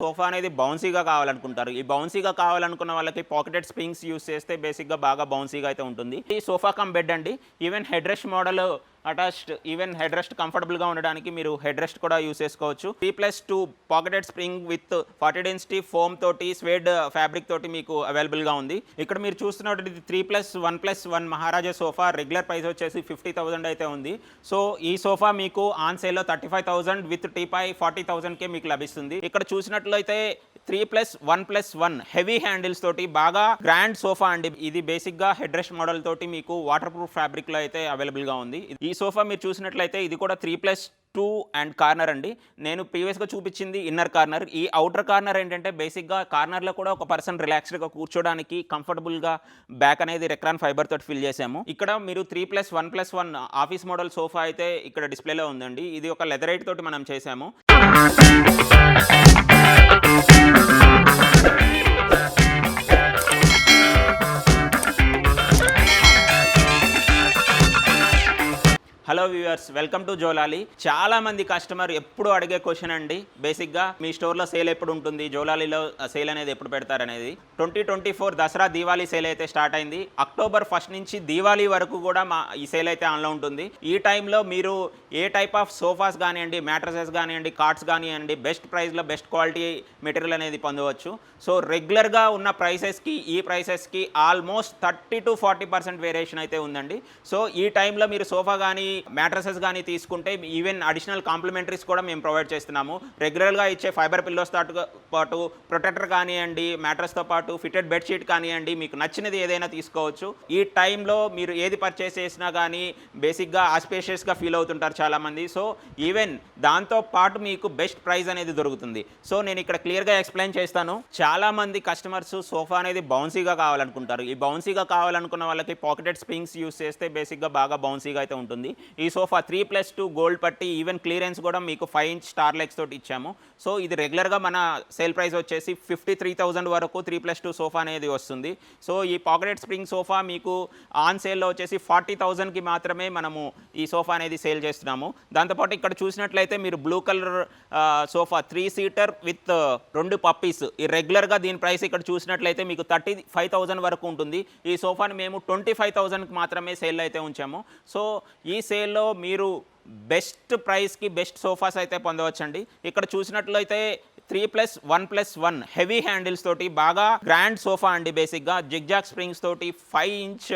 Sofa అనేది బౌన్సీగా కావాలనుకుంటారు. ఈ బౌన్సీగా కావాలనుకున్న వాళ్ళకి పాకెటెడ్ స్ప్రింగ్స్ యూజ్ చేస్తే బేసిక్‌గా బాగా బౌన్సీగా అయితే ఉంటుంది. ఈ సోఫా కమ్ బెడ్ అండి. Even head rest model attached, even head rest కంఫర్టబుల్‌గా ఉండడానికి మీరు హెడ్ రెస్ట్ కూడా యూజ్ చేసుకోవచ్చు. 3+2 pocketed spring with 40 density foam తోటి స్వేడ్ ఫ్యాబ్రిక్ తోటి మీకు అవైలబుల్‌గా ఉంది. ఇక్కడ మీరు చూస్తున్నట్టు ఇది 3+1+1 మహారాజా సోఫా రెగ్యులర్ ప్రైస్ వచ్చేసి 50,000 అయితే ఉంది. సో ఈ సోఫా మీకు ఆన్ సేల్‌లో 35,000 విత్ టీపాయ్ 40,000కే మీకు లభిస్తుంది. ఇక్కడ చూసినట్లయితే 3+1+1 హెవీ హ్యాండిల్స్ తోటి బాగా గ్రాండ్ సోఫా అండి. ఇది బేసిక్‌గా హెడ్ రెస్ట్ మోడల్ తోటి మీకు వాటర్ ప్రూఫ్ ఫ్యాబ్రిక్‌లో అయితే అవైలబుల్‌గా ఉంది. ఈ సోఫా మీరు చూసినట్లయితే ఇది కూడా 3+2 అండ్ కార్నర్ అండి. నేను ప్రీవియస్‌గా చూపించింది ఇన్నర్ కార్నర్. ఈ ఔటర్ కార్నర్ ఏంటంటే బేసిక్‌గా కార్నర్‌లో కూడా ఒక పర్సన్ రిలాక్స్డ్‌గా కూర్చోడానికి కంఫర్టబుల్‌గా బ్యాక్ అనేది రెక్రాన్ ఫైబర్ తోటి ఫిల్ చేసాము. ఇక్కడ మీరు 3+1+1 ఆఫీస్ మోడల్ సోఫా అయితే ఇక్కడ డిస్‌ప్లేలో ఉందండి. ఇది ఒక లెదరైట్ తోటి మనం చేసాము. హలో వ్యూవర్స్, వెల్కమ్ టు జోలాలి. చాలా మంది కస్టమర్ ఎప్పుడు అడిగే క్వశ్చన్ అండి. బేసిక్గా మీ స్టోర్లో సేల్ ఎప్పుడు ఉంటుంది, జోలాలీలో సేల్ అనేది ఎప్పుడు పెడతారనేది. 2024 దసరా దీవాళీ సేల్ అయితే స్టార్ట్ అయింది. అక్టోబర్ 1 నుంచి దీవాళీ వరకు కూడా ఈ సేల్ అయితే ఆన్లో ఉంటుంది. ఈ టైంలో మీరు ఏ టైప్ ఆఫ్ సోఫాస్ కానివ్వండి, మ్యాట్రసెస్ కానివ్వండి, కార్ట్స్ కానివ్వండి, బెస్ట్ ప్రైస్లో బెస్ట్ క్వాలిటీ మెటీరియల్ అనేది పొందవచ్చు. సో రెగ్యులర్గా ఉన్న ప్రైసెస్కి ఈ ప్రైసెస్కి ఆల్మోస్ట్ 30 to 40% వేరియేషన్ అయితే ఉందండి. సో ఈ టైంలో మీరు సోఫా కానీ మ్యాట్రసెస్ కానీ తీసుకుంటే ఈవెన్ అడిషనల్ కాంప్లిమెంటరీస్ కూడా మేము ప్రొవైడ్ చేస్తున్నాము. రెగ్యులర్గా ఇచ్చే ఫైబర్ పిల్లోస్తో పాటు ప్రొటెక్టర్ కానివ్వండి, మ్యాట్రస్తో పాటు ఫిటెడ్ బెడ్షీట్ కానివ్వండి, మీకు నచ్చినది ఏదైనా తీసుకోవచ్చు. ఈ టైంలో మీరు ఏది పర్చేస్ చేసినా కానీ బేసిక్గా ఆస్పేషియస్గా ఫీల్ అవుతుంటారు చాలామంది. సో ఈవెన్ దాంతో పాటు మీకు బెస్ట్ ప్రైస్ అనేది దొరుకుతుంది. సో నేను ఇక్కడ క్లియర్గా ఎక్స్ప్లెయిన్ చేస్తాను. చాలామంది కస్టమర్స్ సోఫా అనేది బౌన్సీగా కావాలనుకుంటారు. ఈ బౌన్సీగా కావాలనుకున్న వాళ్ళకి పాకెటెడ్ స్ప్రింగ్స్ యూజ్ చేస్తే బేసిక్గా బాగా బౌన్సీగా అయితే ఉంటుంది. ఈ సోఫా 3+2 గోల్డ్ పట్టి ఈవెన్ క్లియరెన్స్ కూడా మీకు 5 ఇంచ్ స్టార్ లెగ్స్ తోటి ఇచ్చాము. సో ఇది రెగ్యులర్గా మన సేల్ ప్రైస్ వచ్చేసి 53,000 వరకు 3+2 సోఫా అనేది వస్తుంది. సో ఈ పాకెటెడ్ స్ప్రింగ్ సోఫా మీకు ఆన్ సేల్లో వచ్చేసి 40,000కి మాత్రమే మనము ఈ సోఫా అనేది సేల్ చేస్తున్నాము. దాంతోపాటు ఇక్కడ చూసినట్లయితే మీరు blue colour sofa 3 seater with 2 puppies, ఈ రెగ్యులర్గా దీని ప్రైస్ ఇక్కడ చూసినట్లయితే మీకు 35,000 వరకు ఉంటుంది. ఈ సోఫాని మేము 25,000కి మాత్రమే సేల్ అయితే ఉంచాము. సో ఈ సేల్లో మీరు బెస్ట్ ప్రైస్కి బెస్ట్ సోఫాస్ అయితే పొందవచ్చండి. ఇక్కడ చూసినట్లయితే 3+1+1 హెవీ హ్యాండిల్స్ తోటి బాగా గ్రాండ్ సోఫా అండి. బేసిక్గా జిగ్జాగ్ స్ప్రింగ్స్ తోటి 5 ఇంచ్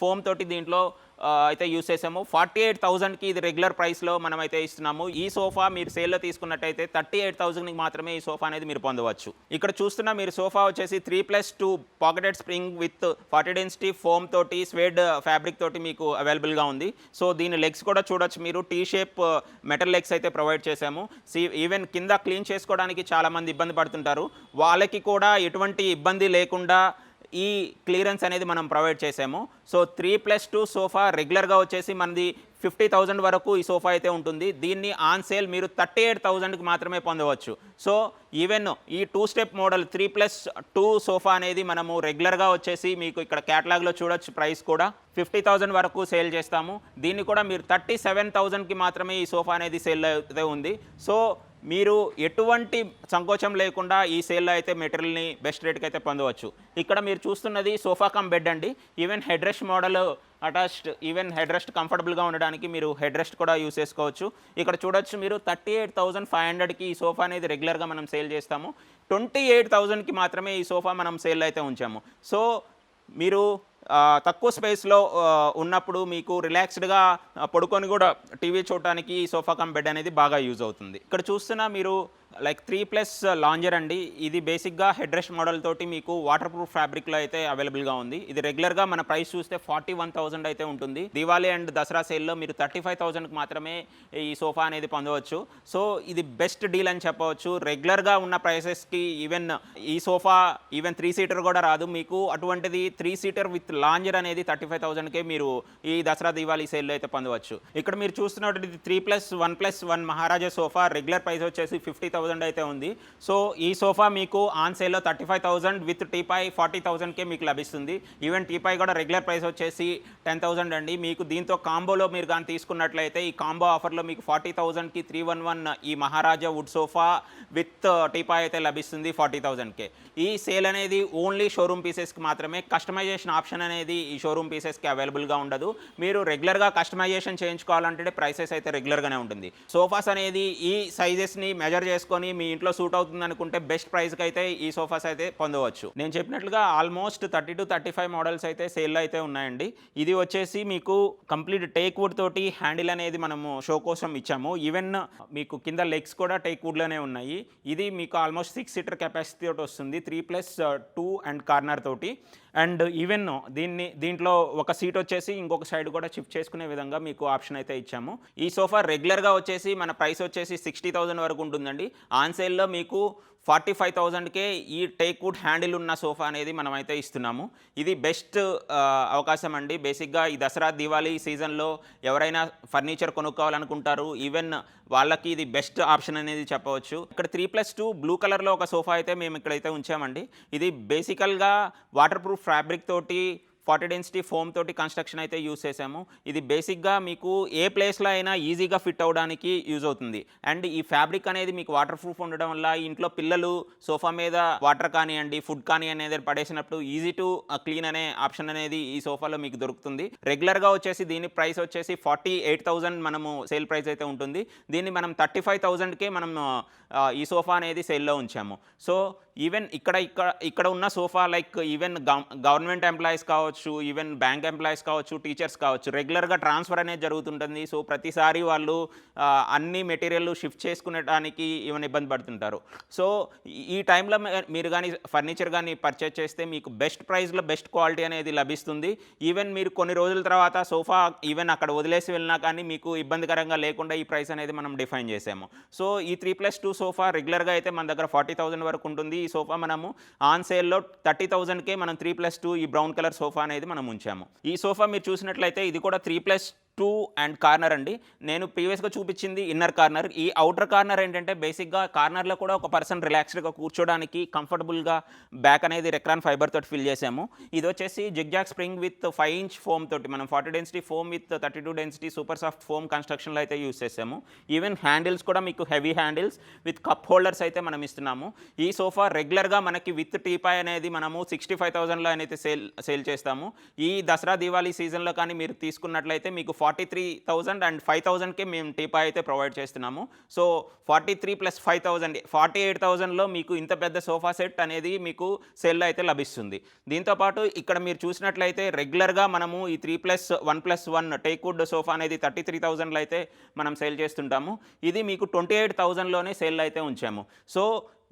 ఫోమ్ తోటి దీంట్లో అయితే యూస్ చేసాము. 48,000కి ఇది రెగ్యులర్ ప్రైస్లో మనం అయితే ఇస్తున్నాము. ఈ సోఫా మీరు సేల్లో తీసుకున్నట్టయితే 38,000కి మాత్రమే ఈ సోఫా అనేది మీరు పొందవచ్చు. ఇక్కడ చూస్తున్న మీరు సోఫా వచ్చేసి 3+2 pocketed spring with 40 density foam తోటి స్వేడ్ ఫ్యాబ్రిక్ తోటి మీకు అవైలబుల్గా ఉంది. సో దీని లెగ్స్ కూడా చూడొచ్చు మీరు, టీ షేప్ మెటల్ లెగ్స్ అయితే ప్రొవైడ్ చేసాము. ఈవెన్ కింద క్లీన్ చేసుకోవడానికి చాలామంది ఇబ్బంది పడుతుంటారు. వాళ్ళకి కూడా ఎటువంటి ఇబ్బంది లేకుండా ఈ క్లియరెన్స్ అనేది మనం ప్రొవైడ్ చేసాము. సో 3+2 సోఫా రెగ్యులర్గా వచ్చేసి మనది 50,000 వరకు ఈ సోఫా అయితే ఉంటుంది. దీన్ని ఆన్ సేల్ మీరు 38,000కి మాత్రమే పొందవచ్చు. సో ఈవెన్ ఈ 2 స్టెప్ మోడల్ 3+2 సోఫా అనేది మనము రెగ్యులర్గా వచ్చేసి మీకు ఇక్కడ క్యాటలాగ్లో చూడొచ్చు, ప్రైస్ కూడా 50,000 వరకు సేల్ చేస్తాము. దీన్ని కూడా మీరు 37,000కి మాత్రమే ఈ సోఫా అనేది సేల్ అయితే ఉంది. సో మీరు ఎటువంటి సంకోచం లేకుండా ఈ సేల్లో అయితే మెటీరియల్ని బెస్ట్ రేట్కి అయితే పొందవచ్చు. ఇక్కడ మీరు చూస్తున్నది సోఫా కమ్ బెడ్ అండి. Even head rest model attached, even head rest కంఫర్టబుల్గా ఉండడానికి మీరు హెడ్ రెస్ట్ కూడా యూస్ చేసుకోవచ్చు. ఇక్కడ చూడొచ్చు మీరు 38,500కి ఈ సోఫా అనేది రెగ్యులర్గా మనం సేల్ చేస్తాము. 28,000కి మాత్రమే ఈ సోఫా మనం సేల్ అయితే ఉంచాము. సో మీరు తక్కువ స్పేస్లో ఉన్నప్పుడు మీకు రిలాక్స్డ్గా పడుకొని కూడా టీవీ చూడటానికి ఈ సోఫా కమ్ బెడ్ అనేది బాగా యూజ్ అవుతుంది. ఇక్కడ చూస్తున్నా మీరు లైక్ 3+ లాంజర్ అండి. ఇది బేసిక్గా హెడ్ రెస్ట్ మోడల్ తోటి మీకు వాటర్ ప్రూఫ్ ఫ్యాబ్రిక్లో అయితే అవైలబుల్గా ఉంది. ఇది రెగ్యులర్గా మన ప్రైస్ చూస్తే 41,000 అయితే ఉంటుంది. దివాళీ అండ్ దసరా సేల్లో మీరు 35,000కి మాత్రమే ఈ సోఫా అనేది పొందవచ్చు. సో ఇది బెస్ట్ డీల్ అని చెప్పవచ్చు. రెగ్యులర్గా ఉన్న ప్రైసెస్కి ఈవెన్ ఈ సోఫా ఈవెన్ 3 సీటర్ కూడా రాదు మీకు. అటువంటిది 3 సీటర్ విత్ లాంజర్ అనేది 35,000కే మీరు ఈ దసరా దివాళీ సేల్లో అయితే పొందవచ్చు. ఇక్కడ మీరు చూస్తున్నట్టు 3+1+1 మహారాజా సోఫా రెగ్యులర్ ప్రైస్ వచ్చేసి 50,000 60,000 అయితే ఉంది. సో ఈ సోఫా మీకు ఆన్ సేల్లో 35,000 విత్ టీపాయ్ 40,000కే మీకు లభిస్తుంది. ఈవెన్ టీపాయ్ కూడా రెగ్యులర్ ప్రైస్ వచ్చేసి 10,000 అండి. మీకు దీంతో కాంబోలో మీరు కానీ తీసుకున్నట్లయితే ఈ కాంబో ఆఫర్లో మీకు 40,000కి 311 ఈ మహారాజా వుడ్ సోఫా విత్ టీపాయ్ అయితే లభిస్తుంది 40,000కే. ఈ సేల్ అనేది ఓన్లీ షోరూమ్ పీసెస్కి మాత్రమే. కస్టమైజేషన్ ఆప్షన్ అనేది ఈ షోరూమ్ పీసెస్కి అవైలబుల్గా ఉండదు. మీరు రెగ్యులర్గా కస్టమైజేషన్ చేయించుకోవాలంటే ప్రైసెస్ అయితే రెగ్యులర్గానే ఉంటుంది. సోఫాస్ అనేది ఈ సైజెస్ని మెజర్ చేసుకొని మీ ఇంట్లో సూట్ అవుతుంది అనుకుంటే బెస్ట్ ప్రైస్కి అయితే ఈ సోఫాస్ అయితే పొందవచ్చు. నేను చెప్పినట్లుగా ఆల్మోస్ట్ 30 to 35 మోడల్స్ అయితే సేల్లో అయితే ఉన్నాయండి. ఇది వచ్చేసి మీకు కంప్లీట్ టేక్ వుడ్ తోటి హ్యాండిల్ అనేది మనము షో కోసం ఇచ్చాము. ఈవెన్ మీకు కింద లెగ్స్ కూడా టేక్ వుడ్లోనే ఉన్నాయి. ఇది మీకు ఆల్మోస్ట్ 6 సీటర్ కెపాసిటీ తోటి వస్తుంది, 3+2 అండ్ కార్నర్ తోటి. అండ్ ఈవెన్ దీంట్లో ఒక సీట్ వచ్చేసి ఇంకొక సైడ్ కూడా షిఫ్ట్ చేసుకునే విధంగా మీకు ఆప్షన్ అయితే ఇచ్చాము. ఈ సోఫా రెగ్యులర్గా వచ్చేసి మన ప్రైస్ వచ్చేసి 60,000 వరకు ఉంటుందండి. ఆన్ సేల్లో మీకు 45,000కే ఈ టేక్ వుడ్ హ్యాండిల్ ఉన్న సోఫా అనేది మనమైతే ఇస్తున్నాము. ఇది బెస్ట్ అవకాశం అండి. బేసిక్గా ఈ దసరా దివాళీ సీజన్లో ఎవరైనా ఫర్నిచర్ కొనుక్కోవాలనుకుంటారు, ఈవెన్ వాళ్ళకి ఇది బెస్ట్ ఆప్షన్ అనేది చెప్పవచ్చు. ఇక్కడ 3+2 బ్లూ కలర్లో ఒక సోఫా అయితే మేము ఇక్కడైతే ఉంచామండి. ఇది బేసికల్గా వాటర్ ప్రూఫ్ ఫ్యాబ్రిక్ తోటి 40 డెన్సిటీ ఫోమ్ తోటి కన్స్ట్రక్షన్ అయితే యూజ్ చేసాము. ఇది బేసిక్గా మీకు ఏ ప్లేస్లో అయినా ఈజీగా ఫిట్ అవ్వడానికి యూజ్ అవుతుంది. అండ్ ఈ ఫ్యాబ్రిక్ అనేది మీకు వాటర్ ప్రూఫ్ ఉండడం వల్ల ఇంట్లో పిల్లలు సోఫా మీద వాటర్ కానివ్వండి, ఫుడ్ కానివ్వండి అనేది పడేసినప్పుడు ఈజీ టు క్లీన్ అనే ఆప్షన్ అనేది ఈ సోఫాలో మీకు దొరుకుతుంది. రెగ్యులర్గా వచ్చేసి దీని ప్రైస్ వచ్చేసి 48,000 మనము సేల్ ప్రైస్ అయితే ఉంటుంది. దీన్ని మనం 35,000కే మనం ఈ సోఫా అనేది సేల్లో ఉంచాము. సో ఈవెన్ ఇక్కడ ఉన్న sofa like even government employees కావచ్చు, ఈవెన్ బ్యాంక్ ఎంప్లాయీస్ కావచ్చు, టీచర్స్ కావచ్చు, రెగ్యులర్గా ట్రాన్స్ఫర్ అనేది జరుగుతుంటుంది. సో ప్రతిసారి వాళ్ళు అన్ని మెటీరియల్ షిఫ్ట్ చేసుకునేటానికి ఈవెన్ ఇబ్బంది పడుతుంటారు. సో ఈ టైంలో మీరు కానీ ఫర్నిచర్ కానీ పర్చేజ్ చేస్తే మీకు బెస్ట్ ప్రైస్లో బెస్ట్ క్వాలిటీ అనేది లభిస్తుంది. ఈవెన్ మీరు కొన్ని రోజుల తర్వాత సోఫా ఈవెన్ అక్కడ వదిలేసి వెళ్ళినా కానీ మీకు ఇబ్బందికరంగా లేకుండా ఈ ప్రైస్ అనేది మనం డిఫైన్ చేసాము. సో ఈ 3+2 సోఫా రెగ్యులర్గా అయితే మన దగ్గర 40,000 వరకు ఉంటుంది. ఈ సోఫా మనము ఆన్ సేల్లో 30,000కే మనం 3+2 ఈ బ్రౌన్ కలర్ సోఫా అనేది మనం ఉంచాము. ఈ సోఫా మీరు చూసినట్లయితే ఇది కూడా 3+2 అండ్ కార్నర్ అండి. నేను ప్రీవియస్గా చూపించింది ఇన్నర్ కార్నర్. ఈ అవుటర్ కార్నర్ ఏంటంటే బేసిక్గా కార్నర్లో కూడా ఒక పర్సన్ రిలాక్స్డ్గా కూర్చోడానికి కంఫర్టబుల్గా బ్యాక్ అనేది రెక్రాన్ ఫైబర్ తోటి ఫిల్ చేసాము. ఇది వచ్చేసి zigzag spring with 5 inch foam తోటి మనం 40 density foam with 32 density super soft foam కన్స్ట్రక్షన్లో అయితే యూస్ చేసాము. ఈవెన్ హ్యాండిల్స్ కూడా మీకు heavy handles with cup holders అయితే మనం ఇస్తున్నాము. ఈ సోఫా రెగ్యులర్గా మనకి విత్ టీపాయ్ అనేది మనము 65,000లో అయితే సేల్ చేస్తాము. ఈ దసరా దివాళీ సీజన్లో కానీ మీరు తీసుకున్నట్లయితే మీకు 43,000 అండ్ 5,000కే మేము టీపాయ్ అయితే ప్రొవైడ్ చేస్తున్నాము. సో 43 + 5,000 48,000లో మీకు ఇంత పెద్ద సోఫా సెట్ అనేది మీకు సేల్లో అయితే లభిస్తుంది. దీంతోపాటు ఇక్కడ మీరు చూసినట్లయితే రెగ్యులర్గా మనము ఈ 3+1+1 టేక్ వుడ్ సోఫా అనేది 33,000లో అయితే మనం సేల్ చేస్తుంటాము. ఇది మీకు 28,000లోనే సేల్ అయితే ఉంచాము. సో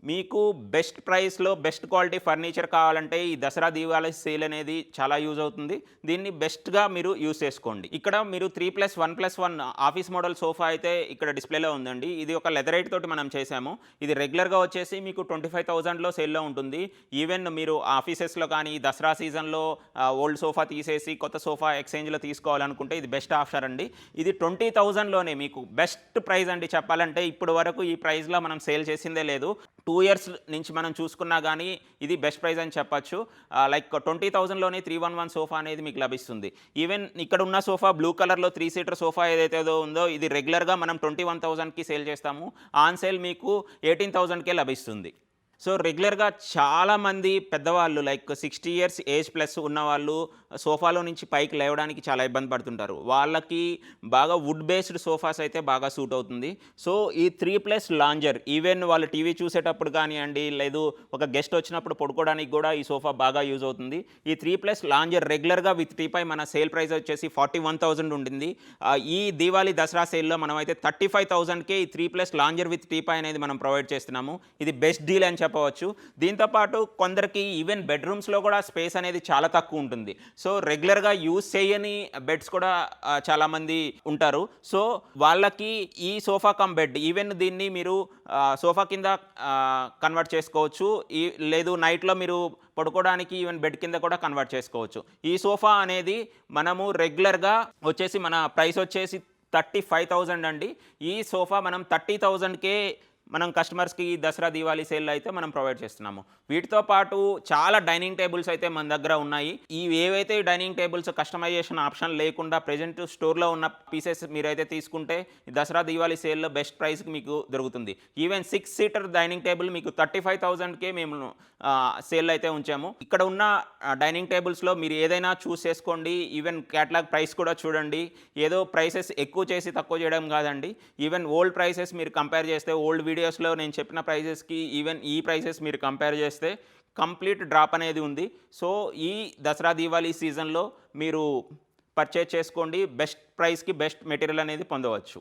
మీకు బెస్ట్ ప్రైస్లో బెస్ట్ క్వాలిటీ ఫర్నిచర్ కావాలంటే ఈ దసరా దీవాళీ సేల్ అనేది చాలా యూజ్ అవుతుంది. దీన్ని బెస్ట్గా మీరు యూజ్ చేసుకోండి. ఇక్కడ మీరు 3+1+1 ఆఫీస్ మోడల్ సోఫా అయితే ఇక్కడ డిస్ప్లేలో ఉందండి. ఇది ఒక లెదరైట్ తోటి మనం చేసాము. ఇది రెగ్యులర్గా వచ్చేసి మీకు 25,000లో సేల్లో ఉంటుంది. ఈవెన్ మీరు ఆఫీసెస్లో కానీ దసరా సీజన్లో ఓల్డ్ సోఫా తీసేసి కొత్త సోఫా ఎక్స్చేంజ్లో తీసుకోవాలనుకుంటే ఇది బెస్ట్ ఆఫర్ అండి. ఇది 20,000లోనే మీకు బెస్ట్ ప్రైస్ అండి. చెప్పాలంటే ఇప్పుడు వరకు ఈ ప్రైస్లో మనం సేల్ చేసిందే లేదు. 2 ఇయర్స్ నుంచి మనం చూసుకున్నా కానీ ఇది బెస్ట్ ప్రైస్ అని చెప్పచ్చు. లైక్ 20,000లోనే 311 సోఫా అనేది మీకు లభిస్తుంది. ఈవెన్ ఇక్కడ ఉన్న సోఫా బ్లూ కలర్లో 3 సీటర్ సోఫా ఏదైతే ఉందో ఇది రెగ్యులర్గా మనం 21,000కి సేల్ చేస్తాము. ఆన్ సేల్ మీకు 18,000కే లభిస్తుంది. సో రెగ్యులర్గా చాలామంది పెద్దవాళ్ళు లైక్ 60 ఇయర్స్ ఏజ్ ప్లస్ ఉన్నవాళ్ళు సోఫాలో నుంచి పైకి లేవడానికి చాలా ఇబ్బంది పడుతుంటారు. వాళ్ళకి బాగా వుడ్ బేస్డ్ సోఫాస్ అయితే బాగా సూట్ అవుతుంది. సో ఈ 3+ లాంజర్ ఈవెన్ వాళ్ళు టీవీ చూసేటప్పుడు కానివ్వండి, లేదు ఒక గెస్ట్ వచ్చినప్పుడు పడుకోవడానికి కూడా ఈ సోఫా బాగా యూజ్ అవుతుంది. ఈ 3+ లాంజర్ రెగ్యులర్గా విత్ టీపై మన సేల్ ప్రైస్ వచ్చేసి 41,000 ఉంటుంది. ఈ దీవాళీ దసరా సేల్లో మనం అయితే 35,000కే ఈ 3+ లాంజర్ విత్ టీపై అనేది మనం ప్రొవైడ్ చేస్తున్నాము. ఇది బెస్ట్ డీల్ అని చెప్పవచ్చు. దీంతోపాటు కొందరికి ఈవెన్ బెడ్రూమ్స్లో కూడా స్పేస్ అనేది చాలా తక్కువ ఉంటుంది. సో రెగ్యులర్గా యూజ్ చేయని బెడ్స్ కూడా చాలామంది ఉంటారు. సో వాళ్ళకి ఈ సోఫా కమ్ బెడ్ ఈవెన్ దీన్ని మీరు సోఫా కింద కన్వర్ట్ చేసుకోవచ్చు. లేదు నైట్లో మీరు పడుకోవడానికి ఈవెన్ బెడ్ కింద కూడా కన్వర్ట్ చేసుకోవచ్చు. ఈ సోఫా అనేది మనము రెగ్యులర్గా వచ్చేసి మన ప్రైస్ వచ్చేసి 35,000 అండి. ఈ సోఫా మనం 30,000కే మనం కస్టమర్స్కి దసరా దీవాళీ సేల్ అయితే మనం ప్రొవైడ్ చేస్తున్నాము. వీటితో పాటు చాలా డైనింగ్ టేబుల్స్ అయితే మన దగ్గర ఉన్నాయి. ఏవైతే డైనింగ్ టేబుల్స్ కస్టమైజేషన్ ఆప్షన్ లేకుండా ప్రెజెంట్ స్టోర్లో ఉన్న పీసెస్ మీరైతే తీసుకుంటే ఈ దసరా దీవాళీ సేల్లో బెస్ట్ ప్రైస్కి మీకు దొరుకుతుంది. ఈవెన్ 6 సీటర్ డైనింగ్ టేబుల్ మీకు 35,000కే మేము సేల్ అయితే ఉంచాము. ఇక్కడ ఉన్న డైనింగ్ టేబుల్స్లో మీరు ఏదైనా చూస్ చేసుకోండి. ఈవెన్ క్యాటలాగ్ ప్రైస్ కూడా చూడండి. ఏదో ప్రైసెస్ ఎక్కువ చేసి తక్కువ చేయడం కాదండి. ఈవెన్ ఓల్డ్ ప్రైసెస్ మీరు కంపేర్ చేస్తే ఓల్డ్ వీడియోస్లో నేను చెప్పిన ప్రైసెస్కి ఈవెన్ ఈ ప్రైసెస్ మీరు కంపేర్ చేస్తే కంప్లీట్ డ్రాప్ అనేది ఉంది. సో ఈ దసరా దీవాళీ సీజన్లో మీరు పర్చేజ్ చేసుకోండి. బెస్ట్ ప్రైస్కి బెస్ట్ మెటీరియల్ అనేది పొందవచ్చు.